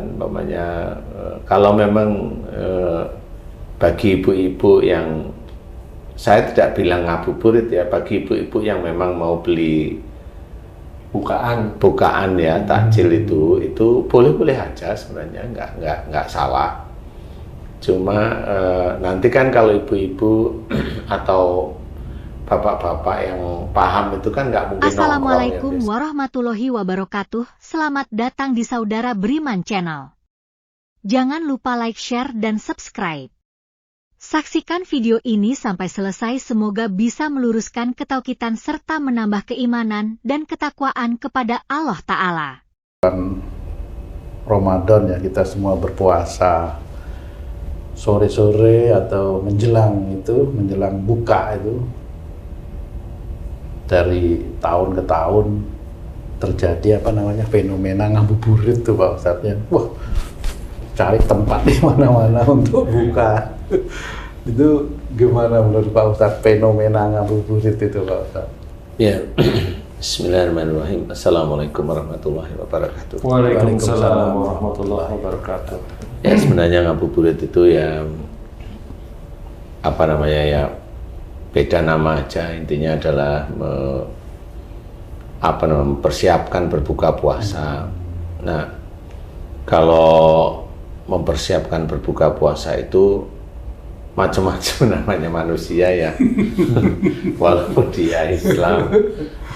kan umpamanya kalau memang bagi ibu-ibu yang, saya tidak bilang ngabuburit ya, bagi ibu-ibu yang memang mau beli bukaan ya, takjil itu boleh-boleh aja sebenarnya, nggak salah. Cuma nanti kan kalau ibu-ibu atau bapak-bapak yang paham itu kan nggak mungkin. Assalamualaikum warahmatullahi wabarakatuh. Selamat datang di Saudara Beriman Channel. Jangan lupa like, share, dan subscribe. Saksikan video ini sampai selesai, semoga bisa meluruskan ketauhidan serta menambah keimanan dan ketakwaan kepada Allah Ta'ala. Ramadan ya, kita semua berpuasa. Sore-sore atau menjelang buka itu, dari tahun ke tahun terjadi fenomena ngabuburit tuh Pak Ustadz ya. Wah, cari tempat di mana-mana untuk buka. Itu gimana menurut Pak Ustadz fenomena ngabuburit itu Pak Ustadz? Ya, Bismillahirrahmanirrahim. Assalamualaikum warahmatullahi wabarakatuh. Waalaikumsalam warahmatullahi wabarakatuh. Ya, sebenarnya ngabuburit itu ya ya beda nama aja, intinya adalah mempersiapkan berbuka puasa. Nah, kalau mempersiapkan berbuka puasa itu macam-macam namanya manusia ya. Walaupun dia Islam,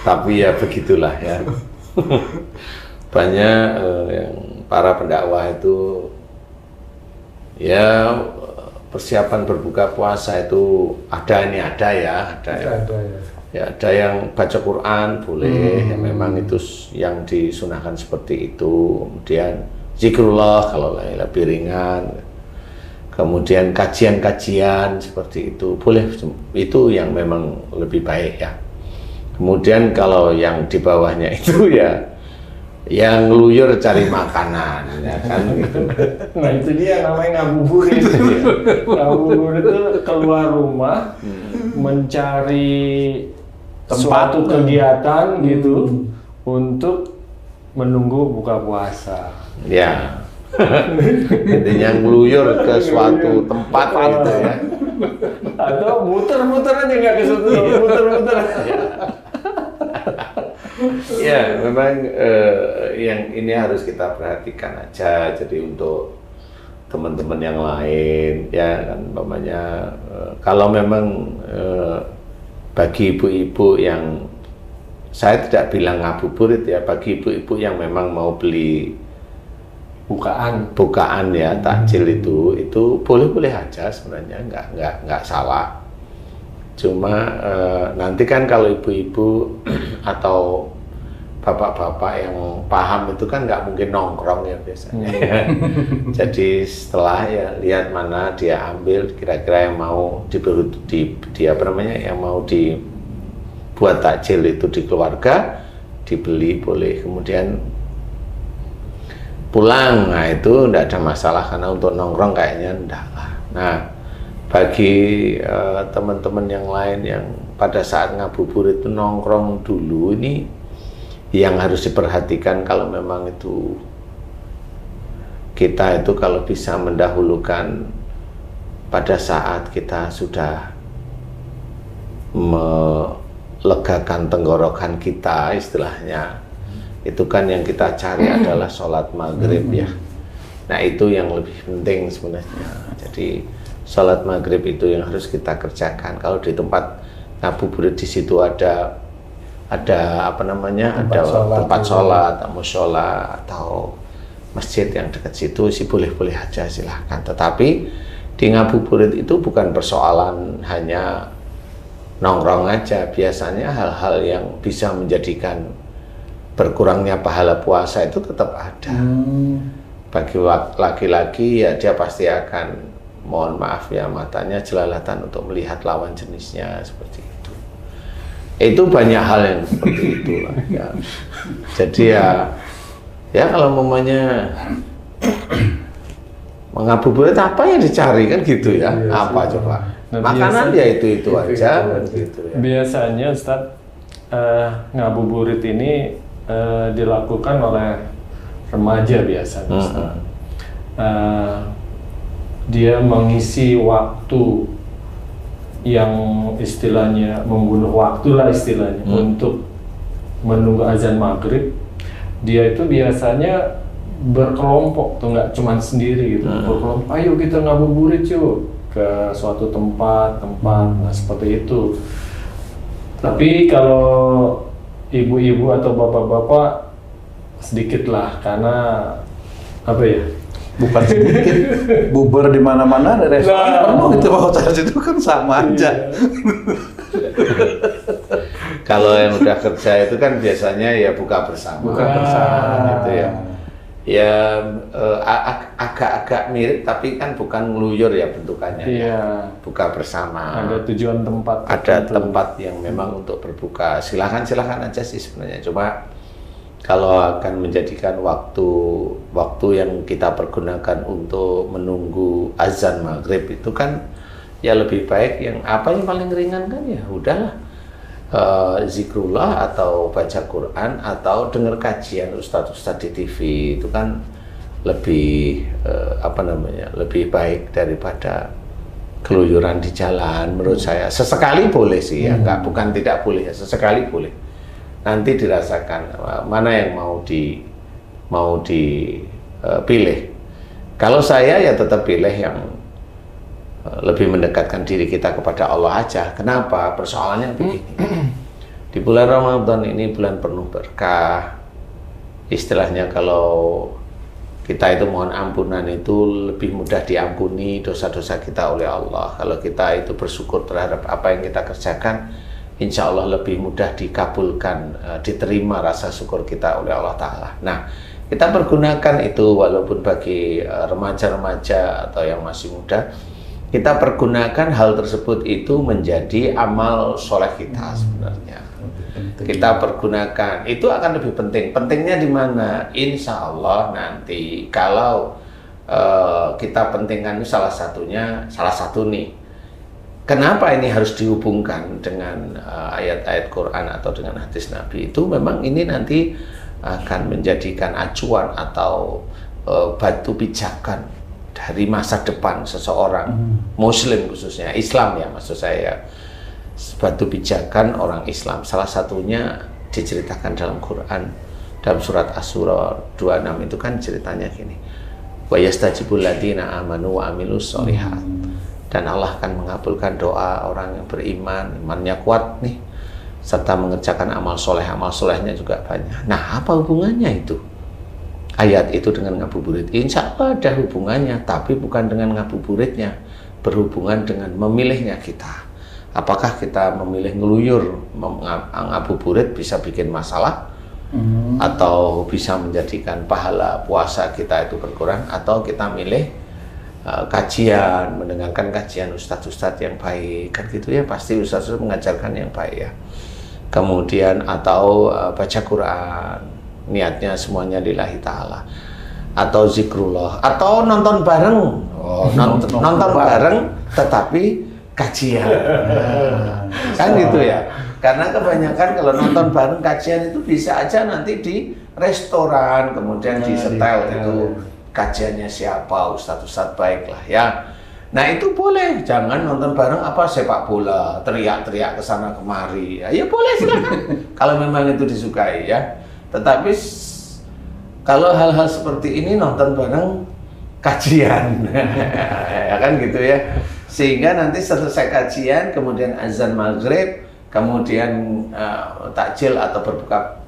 tapi ya begitulah ya. Banyak yang para pendakwah itu ya persiapan berbuka puasa itu ada yang baca Quran boleh, ya memang itu yang disunahkan seperti itu. Kemudian zikrullah kalau lebih ringan. Kemudian kajian-kajian seperti itu boleh, itu yang memang lebih baik ya. Kemudian kalau yang di bawahnya itu ya yang ngeluyur cari makanan ya kan gitu. Nah itu dia namanya ngabuburit. Ngabuburit itu keluar rumah mencari suatu kegiatan gitu untuk menunggu buka puasa. Ya. Intinya ngeluyur ke suatu tempat gitu ya. Atau muter-muter aja nggak ke situ, muter-muter. Ya, memang yang ini harus kita perhatikan aja. Jadi untuk teman-teman yang lain ya kan umpamanya kalau memang bagi ibu-ibu yang, saya tidak bilang ngabuburit ya, bagi ibu-ibu yang memang mau beli bukaan ya, takjil itu boleh-boleh aja sebenarnya, nggak salah. Cuma nanti kan kalau ibu-ibu atau bapak-bapak yang paham itu kan nggak mungkin nongkrong ya biasanya. Jadi setelah ya lihat mana dia ambil kira-kira yang mau yang mau dibuat takjil itu di keluarga, dibeli boleh, kemudian pulang. Nah itu enggak ada masalah, karena untuk nongkrong kayaknya enggak lah. Nah, bagi teman-teman yang lain yang pada saat ngabuburit itu nongkrong dulu, ini yang harus diperhatikan. Kalau memang itu kita itu kalau bisa mendahulukan pada saat kita sudah melegakan tenggorokan kita istilahnya, itu kan yang kita cari adalah sholat maghrib ya. Nah itu yang lebih penting sebenarnya. Jadi sholat maghrib itu yang harus kita kerjakan. Kalau di tempat ngabuburit di situ ada tempat sholat, mushola atau masjid yang dekat situ sih boleh-boleh aja, silahkan. Tetapi di ngabuburit itu bukan persoalan hanya nongkrong aja. Biasanya hal-hal yang bisa menjadikan berkurangnya pahala puasa itu tetap ada. Bagi laki-laki ya dia pasti akan, mohon maaf ya, matanya jelalatan untuk melihat lawan jenisnya seperti itu. Itu banyak hal yang seperti itulah ya. Jadi ya kalau mamanya mengabuburit apa yang dicari kan gitu ya. Apa coba? Nah, makanan ya itu aja gitu ya. Biasanya Ustadz, ngabuburit ini dilakukan oleh remaja biasanya. dia mengisi waktu yang istilahnya membunuh waktu lah istilahnya untuk menunggu azan maghrib. Dia itu biasanya berkelompok tuh, nggak cuma sendiri gitu, berkelompok, ayo kita ngabuburit yuk ke suatu tempat. Nah seperti itu. Tapi kalau ibu-ibu atau bapak-bapak sedikit lah, karena apa ya, bukan sedikit, bubar di mana-mana, ada restoran penuh gitu Pak Ustadz, itu kan sama aja. Kalau yang udah kerja itu kan biasanya ya buka bersama gitu ya. Ya agak-agak mirip, tapi kan bukan ngeluyur ya bentukannya. Iya. Buka bersama. Ada tujuan tempat. Ada tempat yang memang untuk berbuka. Silakan aja sih sebenarnya. Cuma kalau akan menjadikan waktu yang kita pergunakan untuk menunggu azan maghrib itu kan ya lebih baik yang apa yang paling ringan kan ya udahlah, zikrullah atau baca Quran atau dengar kajian ustadz di TV itu kan lebih lebih baik daripada keluyuran di jalan menurut saya. Sesekali boleh sih ya, bukan tidak boleh ya, sesekali boleh. Nanti dirasakan mana yang mau dipilih. Kalau saya ya tetap pilih yang lebih mendekatkan diri kita kepada Allah aja. Kenapa? Persoalannya begini. Di bulan Ramadan ini bulan penuh berkah. Istilahnya kalau kita itu mohon ampunan itu lebih mudah diampuni dosa-dosa kita oleh Allah. Kalau kita itu bersyukur terhadap apa yang kita kerjakan, insya Allah lebih mudah dikabulkan, diterima rasa syukur kita oleh Allah Ta'ala. Nah, kita pergunakan itu walaupun bagi remaja-remaja atau yang masih muda, kita pergunakan hal tersebut itu menjadi amal soleh kita sebenarnya. Kita pergunakan, itu akan lebih penting. Pentingnya di mana? Insya Allah nanti kalau kita pentingkan salah satu nih. Kenapa ini harus dihubungkan dengan ayat-ayat Quran atau dengan hadis Nabi? Itu memang ini nanti akan menjadikan acuan atau batu pijakan dari masa depan seseorang Muslim, khususnya Islam ya maksud saya, batu pijakan orang Islam. Salah satunya diceritakan dalam Quran, dalam surat Asy-Syura 26 itu kan ceritanya gini, wa yastajibul ladzina amanu wa amilus sholihat, dan Allah akan mengabulkan doa orang yang beriman, imannya kuat nih, serta mengerjakan amal solehnya juga banyak. Nah, apa hubungannya itu? Ayat itu dengan ngabuburit? Insya Allah ada hubungannya, tapi bukan dengan ngabuburitnya, berhubungan dengan memilihnya kita. Apakah kita memilih ngeluyur, ngabuburit bisa bikin masalah, atau bisa menjadikan pahala puasa kita itu berkurang, atau kita milih kajian, mendengarkan kajian ustadz-ustadz yang baik, kan gitu ya, pasti ustadz mengajarkan yang baik ya. Kemudian atau baca Quran, niatnya semuanya lillahi ta'ala, atau zikrullah, atau nonton bareng, nonton bareng tetapi kajian, kan gitu ya. Karena kebanyakan kalau nonton bareng kajian itu bisa aja nanti di restoran, kemudian di setel itu kajiannya siapa, ustadz baik lah ya. Nah itu boleh, jangan nonton bareng apa sepak bola, teriak-teriak ke sana kemari, ya boleh silakan kalau memang itu disukai ya. Tetapi kalau hal-hal seperti ini nonton bareng kajian, ya kan gitu ya. Sehingga nanti selesai kajian, kemudian azan maghrib, kemudian takjil atau berbuka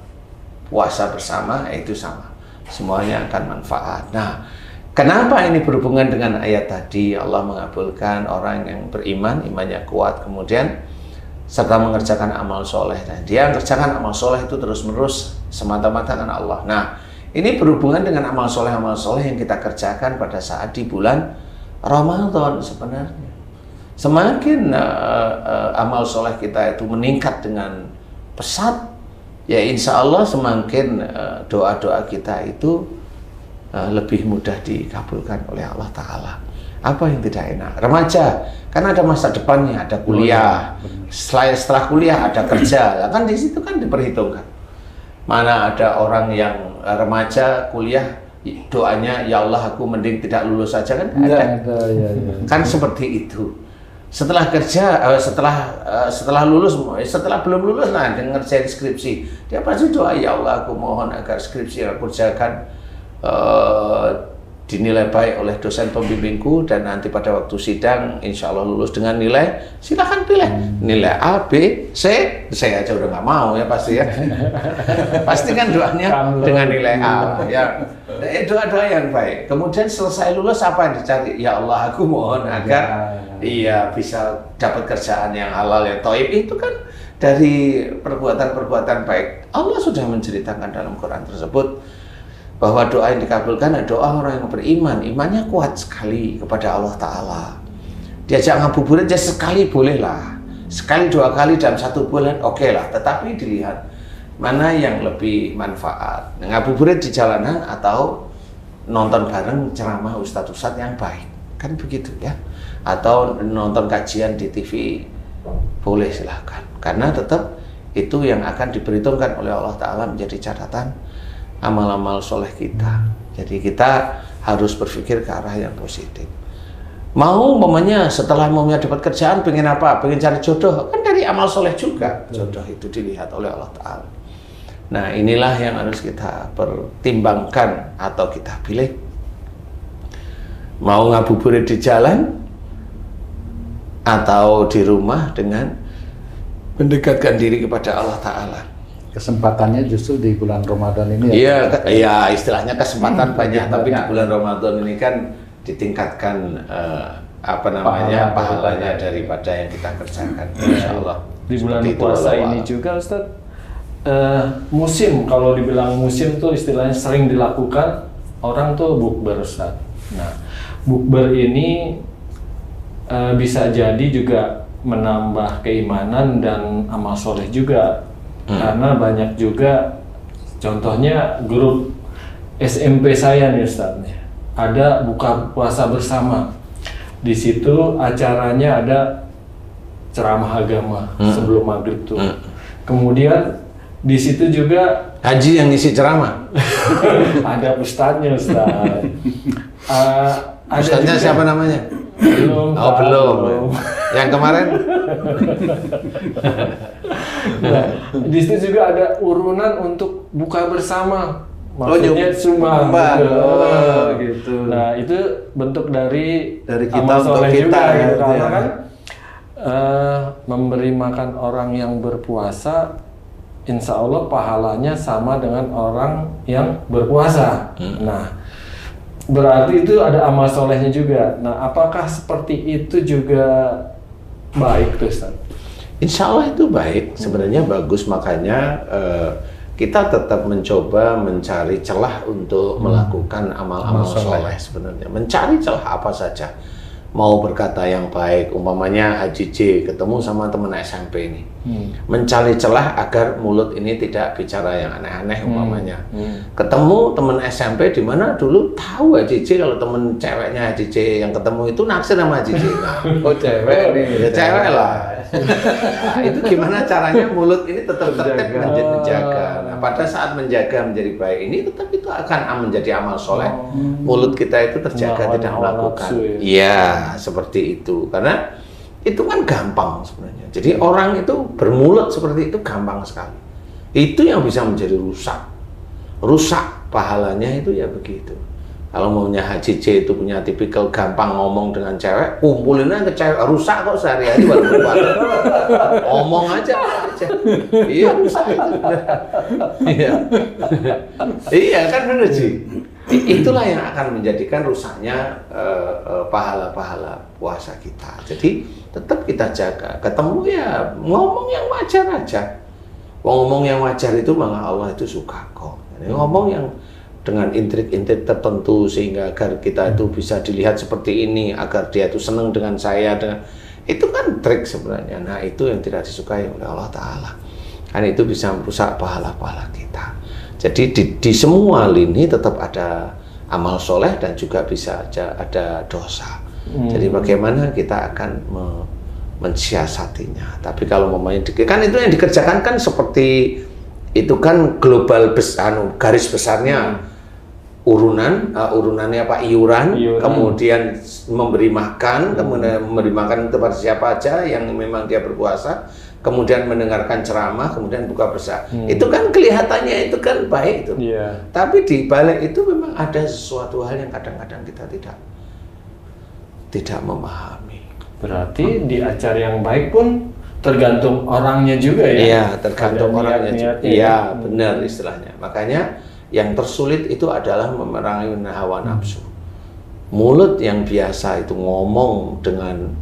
puasa bersama, itu sama. Semuanya akan manfaat. Nah, kenapa ini berhubungan dengan ayat tadi? Allah mengabulkan orang yang beriman, imannya kuat, kemudian serta mengerjakan amal soleh. Dan dia mengerjakan amal soleh itu terus-menerus semata-mata karena Allah. Nah, ini berhubungan dengan amal soleh yang kita kerjakan pada saat di bulan Ramadan sebenarnya. Semakin amal soleh kita itu meningkat dengan pesat, ya insya Allah semakin doa-doa kita itu lebih mudah dikabulkan oleh Allah Ta'ala. Apa yang tidak enak? Remaja, kan ada masa depannya, ada kuliah. Setelah kuliah ada kerja, kan di situ kan diperhitungkan. Mana ada orang yang remaja kuliah doanya ya Allah aku mending tidak lulus saja kan? Nggak ada, ya. Kan seperti itu. Setelah kerja, setelah lulus, setelah belum lulus nah ngerjain skripsi, dia pasti doa ya Allah aku mohon agar skripsi yang aku kerjakan dinilai baik oleh dosen pembimbingku dan nanti pada waktu sidang insya Allah lulus dengan nilai, silahkan pilih nilai A, B, C. Saya aja udah nggak mau ya pasti ya. Pasti kan doanya dengan nilai A ya. Doa-doa yang baik. Kemudian selesai lulus apa yang dicari? Ya Allah aku mohon agar iya bisa dapat kerjaan yang halal yang thayyib. Itu kan dari perbuatan-perbuatan baik. Allah sudah menceritakan dalam Quran tersebut bahwa doa yang dikabulkan adalah doa orang yang beriman, imannya kuat sekali kepada Allah Ta'ala. Diajak ngabuburit ya sekali bolehlah, sekali 2 kali dalam 1 bulan oke lah, tetapi dilihat mana yang lebih manfaat, ngabuburit di jalanan atau nonton bareng ceramah ustadz-ustadz yang baik, kan begitu ya, atau nonton kajian di TV boleh silahkan, karena tetap itu yang akan diperhitungkan oleh Allah Ta'ala menjadi catatan amal-amal soleh kita. Jadi kita harus berpikir ke arah yang positif. Mau umpamanya setelah maunya dapat kerjaan pengen apa? Pengen cari jodoh, kan dari amal soleh juga. Jodoh itu dilihat oleh Allah Ta'ala. Nah inilah yang harus kita pertimbangkan atau kita pilih. Mau ngabuburit di jalan atau di rumah dengan mendekatkan diri kepada Allah Ta'ala. Kesempatannya justru di bulan Ramadan ini iya istilahnya kesempatan banyak, tapi di bulan Ramadan ini kan ditingkatkan pahalanya daripada yang kita kerjakan, insya Allah. Di bulan puasa ini juga Ustadz, musim, kalau dibilang musim tuh istilahnya sering dilakukan orang tuh bukber Ustadz. Nah bukber ini bisa jadi juga menambah keimanan dan amal soleh juga. Karena banyak juga, contohnya grup SMP saya nih Ustadz, ada buka puasa bersama. Di situ acaranya ada ceramah agama sebelum maghrib tuh. Kemudian di situ juga haji yang ngisi ceramah. Ada ustadznya Ustadz. Ustadznya siapa namanya? Belum. Oh belum. Yang kemarin? Nah, di situ juga ada urunan untuk buka bersama. Maksudnya sumbang gitu. Nah, itu bentuk dari kita amal untuk soleh kita juga, gitu, karena ya. kan memberi makan orang yang berpuasa, insya Allah pahalanya sama dengan orang yang berpuasa. Nah, berarti itu ada amal solehnya juga. Nah, apakah seperti itu juga baik tuh Ustaz? Insya Allah itu baik, sebenarnya bagus, makanya kita tetap mencoba mencari celah untuk melakukan amal-amal soleh sebenarnya. Mencari celah apa saja. Mau berkata yang baik, umpamanya Haji J ketemu sama teman SMP ini. Mencari celah agar mulut ini tidak bicara yang aneh-aneh umpamanya. Ketemu teman SMP di mana dulu tahu Haji J kalau teman ceweknya Haji J yang ketemu itu naksir sama Haji J. Nah, Oh cewek nih. ya cewek lah. Nah, itu gimana caranya mulut ini tetap tertib menjaga. Nah, pada saat menjaga menjadi baik ini tetap itu akan menjadi amal soleh. Mulut kita itu terjaga tidak melakukan. Iya, seperti itu. Karena itu kan gampang sebenarnya. Jadi orang itu bermulut seperti itu gampang sekali. Itu yang bisa menjadi rusak. Rusak pahalanya itu ya begitu. Kalau maunya Haji J itu punya tipikal gampang ngomong dengan cewek, kumpulinnya ke cewek, rusak kok sehari-hari baru berbuat. Ngomong aja. Iya, rusak itu. Iya. Iya kan bener sih. Itulah yang akan menjadikan rusaknya pahala-pahala puasa kita. Jadi tetap kita jaga. Ketemu ya ngomong yang wajar aja. Ngomong yang wajar itu malah Allah itu suka kok. Jadi ngomong yang dengan intrik-intrik tertentu sehingga agar kita itu bisa dilihat seperti ini, agar dia itu senang dengan saya, itu kan trik sebenarnya. Nah itu yang tidak disukai oleh Allah Ta'ala, kan itu bisa merusak pahala-pahala kita. Jadi di semua lini tetap ada amal soleh dan juga bisa ada dosa. Jadi bagaimana kita akan mensiasatinya. Tapi kalau memangnya kan itu yang dikerjakan kan seperti itu kan global besar, garis besarnya urunannya apa, iuran, kemudian memberi makan, kemudian memberi makan kepada siapa aja yang memang dia berpuasa, kemudian mendengarkan ceramah, kemudian buka bersama. Itu kan kelihatannya itu kan baik itu. Tapi di balik itu memang ada sesuatu hal yang kadang-kadang kita tidak memahami. Berarti di acara yang baik pun tergantung orangnya juga ya? Iya, tergantung orangnya juga. Niat-niatnya. Iya, benar istilahnya. Makanya yang tersulit itu adalah memerangi hawa nafsu. Mulut yang biasa itu ngomong dengan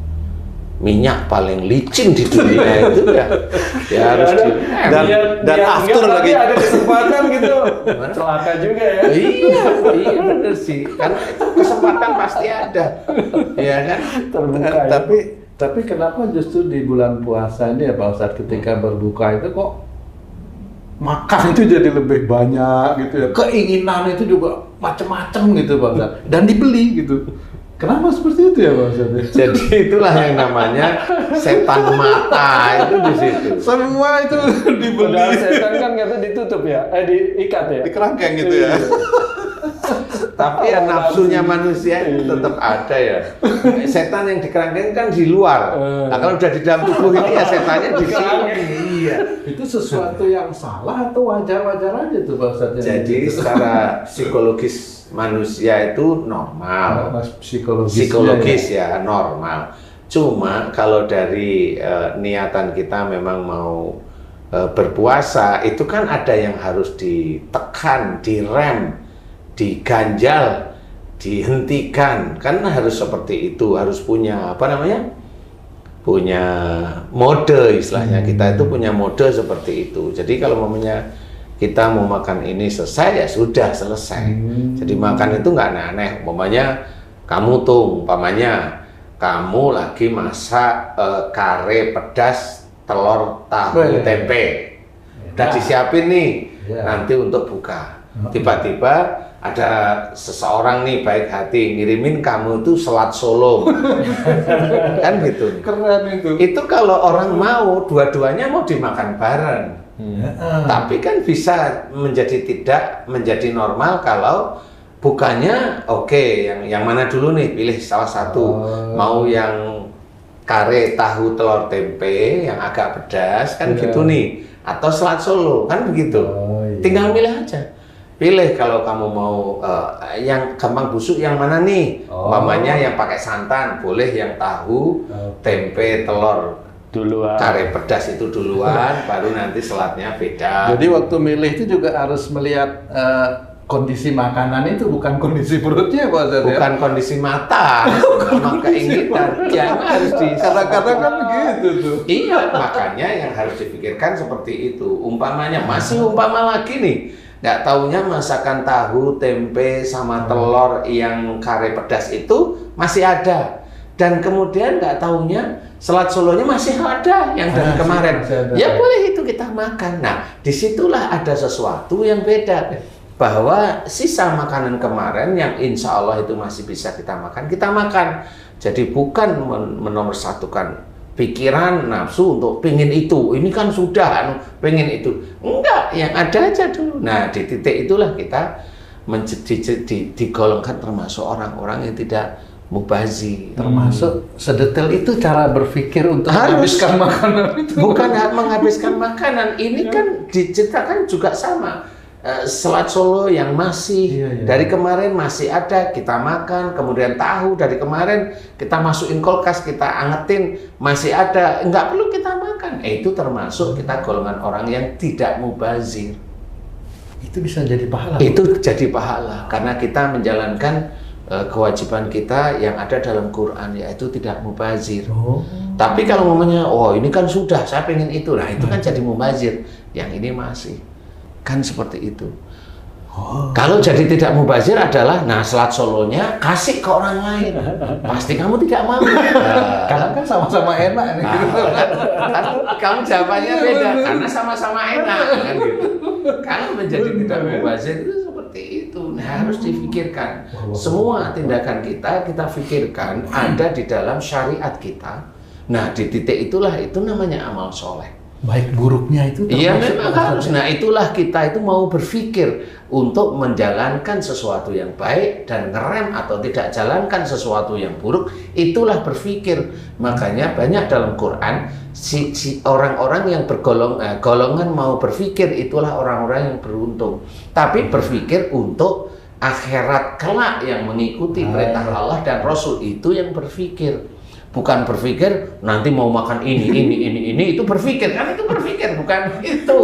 minyak paling licin di dunia itu ya harus dan after lagi ada kesempatan gitu celaka juga ya. Iya benar sih, karena itu kesempatan pasti ada, ya kan. Terbuka ya. Tapi kenapa justru di bulan puasa ini ya Pak Ustadz, ketika berbuka itu kok makan itu jadi lebih banyak gitu ya, keinginan itu juga macam-macam gitu Pak Ustadz, dan dibeli gitu. Kenapa seperti itu ya Pak Ustadz? Jadi itulah yang namanya setan mata itu di situ. Semua itu dibeli. Udah setan kan kata ditutup ya, diikat ya, di kerangkeng gitu ya. Tapi ya nafsunya manusia itu tetap ada ya. Setan yang di kerangkeng kan di luar. Nah kalau udah di dalam tubuh ini ya setannya di sini. Iya. Itu sesuatu yang salah atau wajar-wajar aja tuh Pak Ustadz? Jadi secara psikologis manusia itu normal. Psikologis ya normal. Cuma kalau dari niatan kita memang mau berpuasa, itu kan ada yang harus ditekan, direm, diganjal, dihentikan. Kan harus seperti itu, harus punya apa namanya? Punya mode istilahnya. Kita itu punya mode seperti itu. Jadi kalau mamanya kita mau makan ini selesai ya sudah selesai. Jadi makan itu nggak aneh-aneh. Umpamanya kamu lagi masak kare pedas telur tahu tempe. Udah disiapin nih nanti untuk buka. Tiba-tiba ada seseorang nih baik hati ngirimin kamu tuh selat Solo. Kan gitu. Keren itu. Itu kalau orang mau dua-duanya mau dimakan bareng. Tapi kan bisa tidak menjadi normal kalau bukannya yang mana dulu nih, pilih salah satu. Mau yang kare tahu telur tempe yang agak pedas kan gitu nih, atau selat Solo kan begitu. Tinggal milih aja. Pilih kalau kamu mau yang gampang busuk yang mana nih. Umpamanya yang pakai santan, boleh yang tahu tempe telur duluan, kare pedas itu duluan, baru nanti selatnya beda. Jadi waktu milih itu juga harus melihat kondisi makanan itu, bukan kondisi perutnya Pak Ustadz. Bukan kondisi mata, sama keinginan. Ya harus Kadang-kadang kan begitu tuh. Iya, makanya yang harus dipikirkan seperti itu. Umpamanya umpama lagi nih, nggak taunya masakan tahu tempe sama telur yang kare pedas itu masih ada. Dan kemudian nggak taunya selat Solonya masih ada yang dari kemarin. Ya boleh itu kita makan. Nah, disitulah ada sesuatu yang beda. Bahwa sisa makanan kemarin yang insya Allah itu masih bisa kita makan. Jadi bukan menomorsatukan pikiran, nafsu untuk pengen itu. Ini kan sudah pengen itu. Enggak, yang ada aja dulu. Nah, di titik itulah kita digolongkan termasuk orang-orang yang tidak mubazir. Termasuk sedetail itu cara berpikir untuk menghabiskan makanan itu. Bukan menghabiskan makanan, ini kan diceritakan juga sama. Selat Solo yang masih dari kemarin masih ada, kita makan. Kemudian tahu dari kemarin kita masukin kulkas, kita angetin, masih ada, nggak perlu kita makan. Itu termasuk kita golongan orang yang tidak mubazir. Itu bisa jadi pahala. Itu jadi pahala karena kita menjalankan kewajiban kita yang ada dalam Quran, yaitu tidak mubazir. Tapi kalau ngomongnya, ini kan sudah, saya pengen itu, nah itu kan jadi mubazir. Yang ini masih, kan seperti itu. Kalau jadi tidak mubazir adalah, selat Solonya kasih ke orang lain, pasti kamu tidak mau. Karena kan sama-sama enak nih. Kan kamu jawabannya beda, karena sama-sama enak kan gitu. Kalau menjadi tidak mubazir itu seperti itu. Nah, harus dipikirkan. Semua tindakan kita pikirkan ada di dalam syariat kita. Nah, di titik itulah itu namanya amal soleh. baik buruknya itu Iya termasuk memang harus. Nah itulah kita itu mau berpikir untuk menjalankan sesuatu yang baik dan ngerem atau tidak jalankan sesuatu yang buruk, itulah berpikir. Makanya banyak dalam Quran orang-orang yang golongan mau berpikir itulah orang-orang yang beruntung. Tapi berpikir untuk akhirat kelak yang mengikuti perintah Allah dan Rasul itu yang berpikir. Bukan berpikir nanti mau makan ini itu berpikir, kan itu berpikir bukan itu.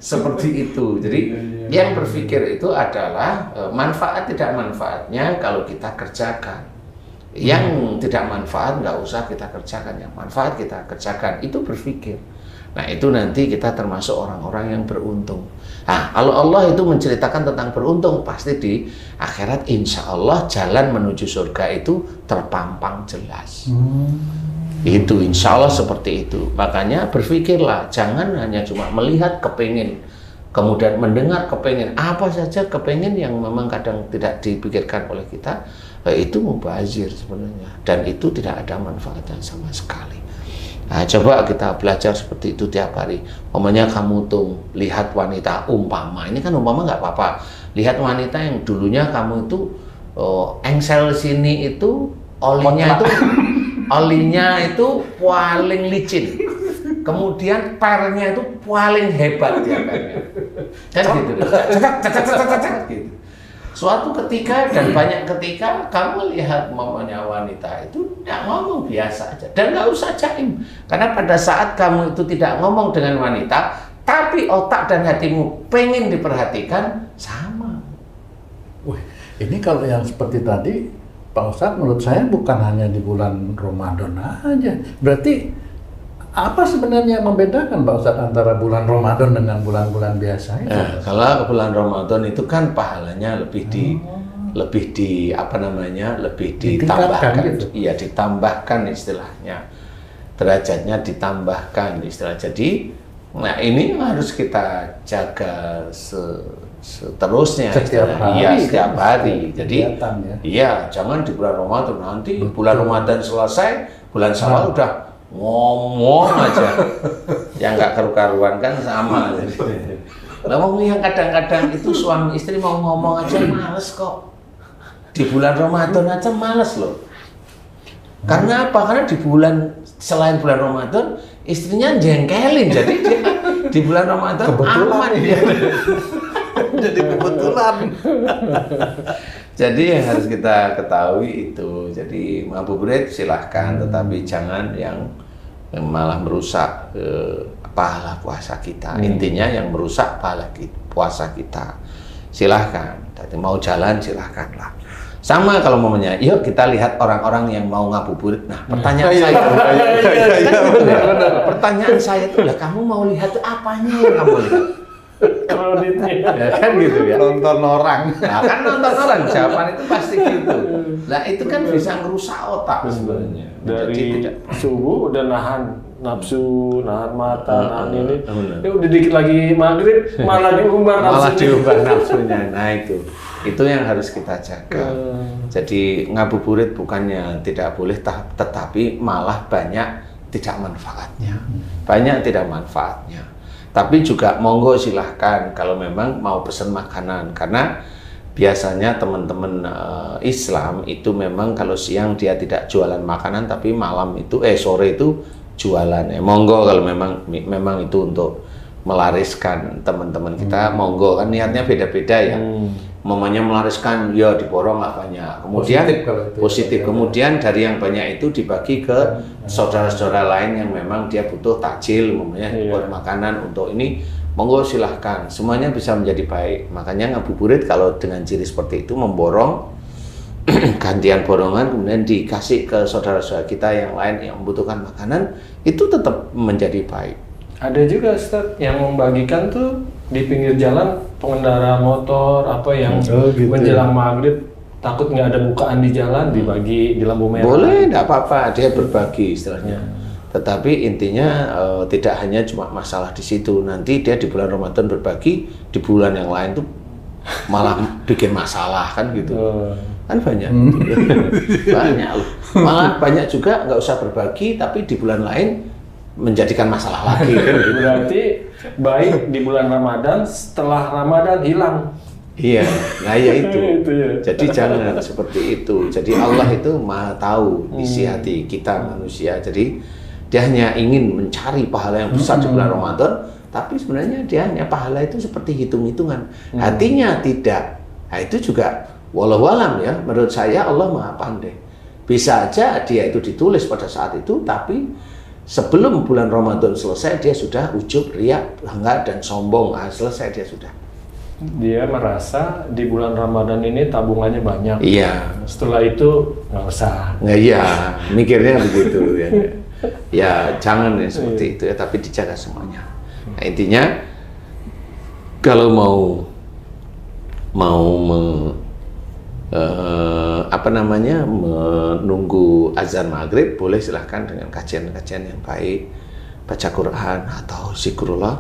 Seperti itu. Jadi yang berpikir itu adalah manfaat tidak manfaatnya kalau kita kerjakan. Yang tidak manfaat nggak usah kita kerjakan, yang manfaat kita kerjakan, itu berpikir. Nah itu nanti kita termasuk orang-orang yang beruntung. Nah kalau Allah itu menceritakan tentang beruntung, pasti di akhirat insya Allah jalan menuju surga itu terpampang jelas. Itu insya Allah seperti itu. Makanya berpikirlah, jangan hanya cuma melihat kepingin, kemudian mendengar kepingin, apa saja kepingin yang memang kadang tidak dipikirkan oleh kita, itu mubazir sebenarnya. Dan itu tidak ada manfaatnya sama sekali. Nah, coba kita belajar seperti itu tiap hari. Umpamanya kamu tuh lihat wanita, ini kan umpama nggak apa-apa. Lihat wanita yang dulunya kamu itu engsel sini itu olinya itu paling licin. Kemudian pernya itu paling hebat ya kan gitu. Gitu. Suatu ketika dan banyak ketika kamu lihat mamanya wanita itu tidak ngomong biasa aja dan nggak usah jaim, karena pada saat kamu itu tidak ngomong dengan wanita tapi otak dan hatimu pengen diperhatikan sama. Wih, ini kalau yang seperti tadi Pak Ustadz, menurut saya bukan hanya di bulan Ramadan aja. Berarti apa sebenarnya yang membedakan Pak Ustadz antara bulan Ramadan dengan bulan-bulan biasa itu? Nah, kalau bulan Ramadan itu kan pahalanya lebih ditambahkan gitu. Iya, ditambahkan istilahnya. Derajatnya ditambahkan istilah. Jadi, nah ini harus kita jaga seterusnya. Setiap hari. Iya, setiap hari. Jadi, ya. iya, jangan di bulan Ramadan nanti bulan Ramadan selesai, bulan Syawal udah ngomong aja yang nggak karu-karuan kan sama. Ngomong yang kadang-kadang itu suami istri mau ngomong aja males kok. Di bulan Ramadan aja males loh. Karena apa? Karena di bulan selain bulan Ramadan istrinya jengkelin, jadi dia di bulan Ramadan aman dia. Jadi kebetulan. Jadi yang harus kita ketahui itu, jadi ngabuburit silahkan, tetapi jangan yang malah merusak pahala puasa kita. Intinya yang merusak pahala puasa kita, silahkan. Jadi mau jalan silahkanlah. Sama kalau momennya, yuk kita lihat orang-orang yang mau ngabuburit. Nah pertanyaan saya, pertanyaan saya itu lah, kamu mau lihat apanya yang kamu lihat? Ya kan gitu ya. Nonton orang. Nah kan nonton orang, jawaban itu pasti gitu. Nah itu kan bisa ngerusak otak sebenarnya. Dari subuh udah nahan nafsu, nahan mata, nahan ini. Ya udah dikit lagi maghrib malah diumbar nafsunya. Malah diumbar nafsunya. Nah itu yang harus kita jaga. Jadi ngabuburit bukannya tidak boleh, tetapi malah banyak tidak manfaatnya. Banyak tidak manfaatnya. Tapi juga monggo silahkan kalau memang mau pesan makanan, karena biasanya teman-teman Islam itu memang kalau siang dia tidak jualan makanan, tapi malam itu sore itu jualan. Monggo kalau memang itu untuk melariskan teman-teman kita, monggo, kan niatnya beda-beda ya. Mamanya melariskan ya diborong lah banyak. Kemudian positif, kemudian dari yang banyak itu dibagi ke saudara-saudara lain yang memang dia butuh takjil, mamanya buat makanan untuk ini, monggo silahkan. Semuanya bisa menjadi baik. Makanya ngabuburit kalau dengan ciri seperti itu memborong, gantian borongan kemudian dikasih ke saudara-saudara kita yang lain yang membutuhkan makanan, itu tetap menjadi baik. Ada juga Ustadz yang membagikan tuh di pinggir jalan, pengendara motor apa yang menjelang maghrib takut nggak ada bukaan di jalan, dibagi di lampu merah. Boleh, nggak apa-apa, dia berbagi istilahnya. Tetapi intinya tidak hanya cuma masalah di situ. Nanti dia di bulan Ramadan berbagi, di bulan yang lain tuh malah bikin masalah kan gitu. Kan banyak. Banyak loh. Malah banyak juga nggak usah berbagi, tapi di bulan lain menjadikan masalah lagi kan gitu. Berarti baik di bulan Ramadan, setelah Ramadan hilang. Iya, nah ya itu. Itu ya. Jadi jangan seperti itu. Jadi Allah itu maha tahu isi hati kita manusia. Jadi dia hanya ingin mencari pahala yang besar di bulan Ramadan, tapi sebenarnya dia hanya pahala itu seperti hitung-hitungan. Hatinya tidak. Nah itu juga walau alam ya. Menurut saya Allah maha pandai. Bisa aja dia itu ditulis pada saat itu, tapi sebelum bulan Ramadan selesai dia sudah ujub, riak, bangga dan sombong. Nah, selesai dia sudah. Dia merasa di bulan Ramadan ini tabungannya banyak. Iya. Setelah itu nggak usah. Nggak, iya, mikirnya begitu ya. Ya jangan ya seperti itu ya, tapi dijaga semuanya. Nah, intinya kalau mau menunggu azan maghrib, boleh silahkan dengan kajian-kajian yang baik, baca Quran atau zikrullah,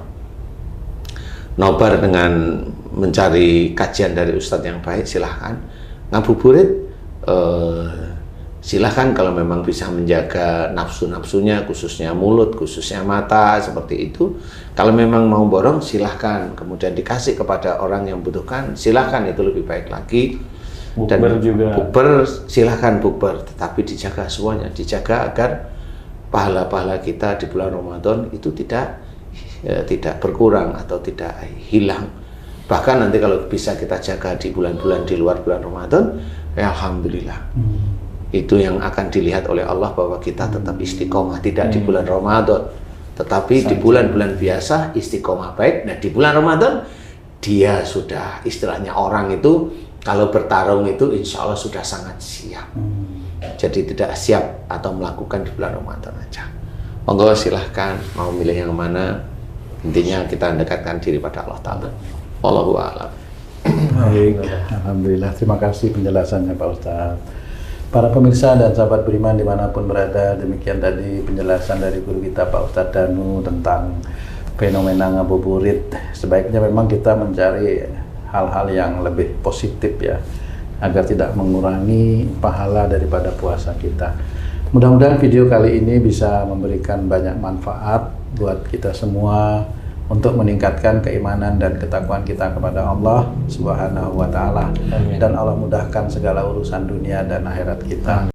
nobar dengan mencari kajian dari ustadz yang baik, silahkan. Ngabuburit silahkan kalau memang bisa menjaga nafsu-nafsunya, khususnya mulut, khususnya mata, seperti itu. Kalau memang mau borong, silahkan. Kemudian dikasih kepada orang yang membutuhkan, silahkan, itu lebih baik lagi. Dan Bukber juga. Bukber, silahkan bukber, tetapi dijaga semuanya, dijaga agar pahala-pahala kita di bulan Ramadan itu tidak berkurang atau tidak hilang. Bahkan nanti kalau bisa kita jaga di bulan-bulan di luar bulan Ramadan, ya alhamdulillah. Itu yang akan dilihat oleh Allah, bahwa kita tetap istiqomah, tidak di bulan Ramadan, tetapi di bulan-bulan biasa istiqomah baik. Nah di bulan Ramadan dia sudah, istilahnya orang itu kalau bertarung itu insya Allah sudah sangat siap. Jadi tidak siap atau melakukan di bulan Ramadan aja. Monggo silahkan mau milih yang mana. Intinya kita mendekatkan diri pada Allah Ta'ala. Wallahu a'lam. Baik, alhamdulillah. Terima kasih penjelasannya Pak Ustadz. Para pemirsa dan sahabat beriman dimanapun berada, demikian tadi penjelasan dari guru kita Pak Ustadz Danu tentang fenomena ngabuburit. Sebaiknya memang kita mencari hal-hal yang lebih positif ya, agar tidak mengurangi pahala daripada puasa kita. Mudah-mudahan video kali ini bisa memberikan banyak manfaat buat kita semua untuk meningkatkan keimanan dan ketakwaan kita kepada Allah Subhanahu wa Ta'ala, dan Allah mudahkan segala urusan dunia dan akhirat kita.